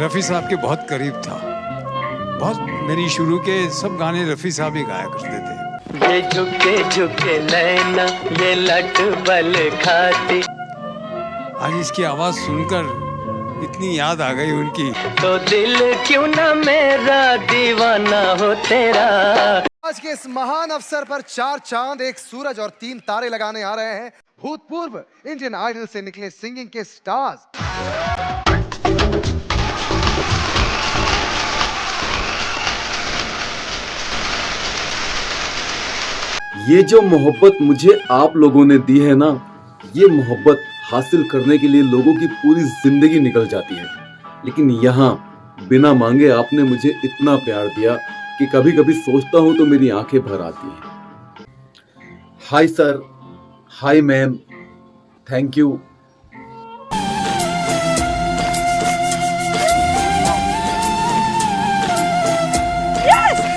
रफ़ी साहब के बहुत करीब था। बहुत मेरी शुरू के सब गाने रफ़ी साहब ही गाया करते थे। ये झुके झुके नैना ये लट बल खाती, आज इसकी आवाज़ सुनकर इतनी याद आ गई उनकी। तो दिल क्यों ना मेरा दीवाना हो तेरा। आज के इस महान अवसर पर 4 चांद, 1 सूरज और 3 तारे लगाने आ रहे हैं भूतपूर्व इंडियन आइडल से निकले सिंगिंग के स्टार्स। ये जो मोहब्बत मुझे आप लोगों ने दी है ना, ये मोहब्बत हासिल करने के लिए लोगों की पूरी जिंदगी निकल जाती है। लेकिन यहाँ बिना मांगे आपने मुझे इतना प्यार दिया कि कभी कभी सोचता हूँ तो मेरी आंखें भर आती हैं। Hi sir, hi ma'am, thank you.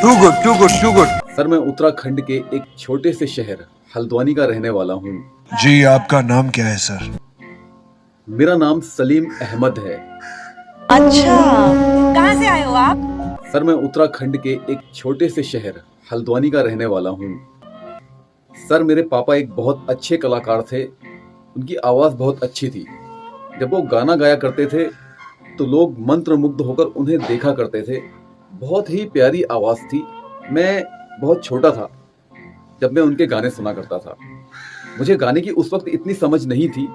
Too good. Sir, मैं उत्तराखंड के एक छोटे से शहर हल्द्वानी का रहने वाला हूँ। जी, आपका नाम क्या है सर? मेरा नाम सलीम अहमद है। अच्छा, कहाँ से आए हो आप? सर, मैं उत्तराखंड के एक छोटे से शहर हल्द्वानी का रहने वाला हूँ। सर, मेरे पापा एक बहुत अच्छे कलाकार थे। उनकी आवाज़ बहुत अच्छी थी। जब वो गाना गाया करते थे तो लोग मंत्रमुग्ध होकर उन्हें देखा करते थे। बहुत ही प्यारी आवाज़ थी। मैं बहुत छोटा था जब मैं उनके गाने सुना करता था। मुझे गाने की उस वक्त इतनी समझ नहीं थी,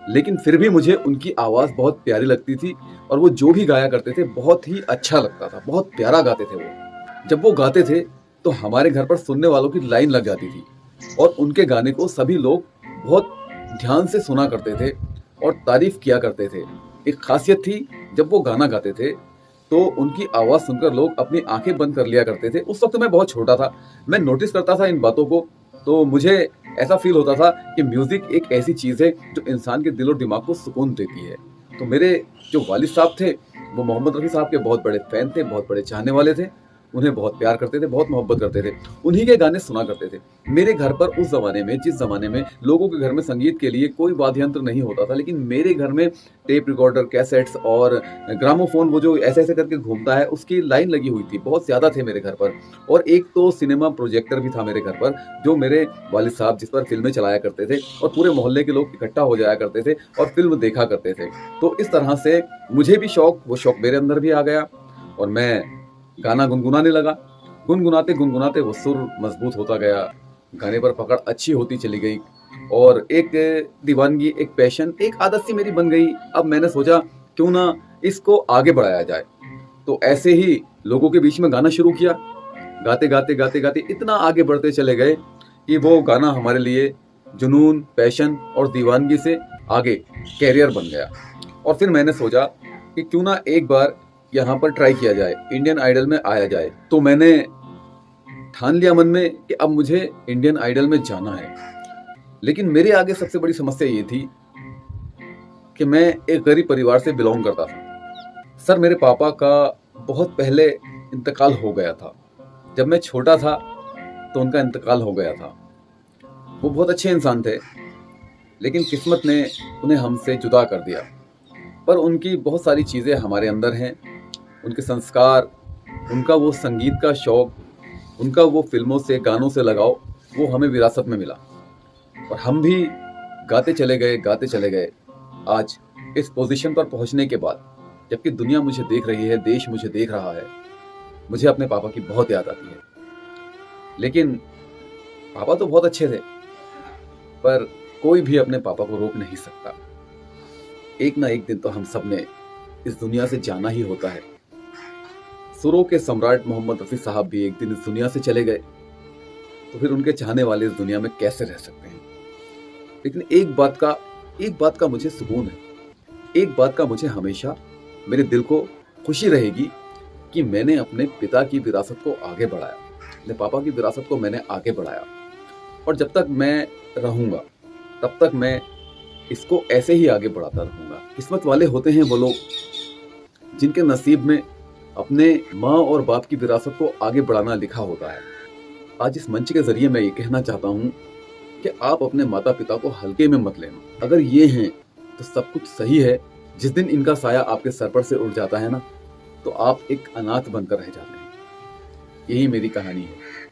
लेकिन फिर भी मुझे उनकी आवाज़ बहुत प्यारी लगती थी और वो जो भी गाया करते थे बहुत ही अच्छा लगता था। बहुत प्यारा गाते थे वो। जब वो गाते थे तो हमारे घर पर सुनने वालों की लाइन लग जाती थी और उनके गाने को सभी लोग बहुत ध्यान से सुना करते थे और तारीफ किया करते थे। एक खासियत थी, जब वो गाना गाते थे तो उनकी आवाज़ सुनकर लोग अपनी आंखें बंद कर लिया करते थे। उस वक्त मैं बहुत छोटा था, मैं नोटिस करता था इन बातों को, तो मुझे ऐसा फील होता था कि म्यूज़िक एक ऐसी चीज़ है जो इंसान के दिल और दिमाग को सुकून देती है। तो मेरे जो वालिद साहब थे वो मोहम्मद रफ़ी साहब के बहुत बड़े फ़ैन थे, बहुत बड़े चाहने वाले थे। उन्हें बहुत प्यार करते थे, बहुत मोहब्बत करते थे। उन्हीं के गाने सुना करते थे। मेरे घर पर उस ज़माने में, जिस ज़माने में लोगों के घर में संगीत के लिए कोई वाद्य यंत्र नहीं होता था, लेकिन मेरे घर में टेप रिकॉर्डर, कैसेट्स और ग्रामोफोन, वो जो ऐसे ऐसे करके घूमता है, उसकी लाइन लगी हुई थी। बहुत ज़्यादा थे मेरे घर पर। और एक तो सिनेमा प्रोजेक्टर भी था मेरे घर पर, जो मेरे वालिद साहब जिस पर फिल्में चलाया करते थे और पूरे मोहल्ले के लोग इकट्ठा हो जाया करते थे और फिल्म देखा करते थे। तो इस तरह से मुझे भी वो शौक मेरे अंदर भी आ गया और मैं गाना गुनगुनाने लगा। गुनगुनाते गुनगुनाते वो सुर मजबूत होता गया, गाने पर पकड़ अच्छी होती चली गई और एक दीवानगी, एक पैशन, एक आदत सी मेरी बन गई। अब मैंने सोचा क्यों ना इसको आगे बढ़ाया जाए। तो ऐसे ही लोगों के बीच में गाना शुरू किया। गाते गाते गाते गाते इतना आगे बढ़ते चले गए कि वो गाना हमारे लिए जुनून, पैशन और दीवानगी से आगे कैरियर बन गया। और फिर मैंने सोचा कि क्यों ना एक बार यहाँ पर ट्राई किया जाए, इंडियन आइडल में आया जाए। तो मैंने ठान लिया मन में कि अब मुझे इंडियन आइडल में जाना है। लेकिन मेरे आगे सबसे बड़ी समस्या ये थी कि मैं एक गरीब परिवार से बिलोंग करता था। सर, मेरे पापा का बहुत पहले इंतकाल हो गया था। जब मैं छोटा था तो उनका इंतकाल हो गया था। वो बहुत अच्छे इंसान थे, लेकिन किस्मत ने उन्हें हमसे जुदा कर दिया। पर उनकी बहुत सारी चीज़ें हमारे अंदर हैं। उनके संस्कार, उनका वो संगीत का शौक, उनका वो फिल्मों से, गानों से लगाव, वो हमें विरासत में मिला और हम भी गाते चले गए। आज इस पोजीशन पर पहुंचने के बाद, जबकि दुनिया मुझे देख रही है, देश मुझे देख रहा है, मुझे अपने पापा की बहुत याद आती है। लेकिन पापा तो बहुत अच्छे थे, पर कोई भी अपने पापा को रोक नहीं सकता। एक ना एक दिन तो हम सब ने इस दुनिया से जाना ही होता है। सुरों के सम्राट मोहम्मद रफ़ी साहब भी एक दिन इस दुनिया से चले गए, तो फिर उनके चाहने वाले इस दुनिया में कैसे रह सकते हैं। लेकिन एक बात का मुझे सुकून है, एक बात का मुझे हमेशा मेरे दिल को खुशी रहेगी कि मैंने अपने पिता की विरासत को आगे बढ़ाया, अपने पापा की विरासत को मैंने आगे बढ़ाया। और जब तक मैं रहूँगा तब तक मैं इसको ऐसे ही आगे बढ़ाता रहूँगा। किस्मत वाले होते हैं वो लोग जिनके नसीब में अपने माँ और बाप की विरासत को आगे बढ़ाना लिखा होता है। आज इस मंच के जरिए मैं ये कहना चाहता हूँ कि आप अपने माता पिता को हल्के में मत लेना। अगर ये हैं तो सब कुछ सही है, जिस दिन इनका साया आपके सर पर से उड़ जाता है ना, तो आप एक अनाथ बनकर रह जाते हैं। यही मेरी कहानी है।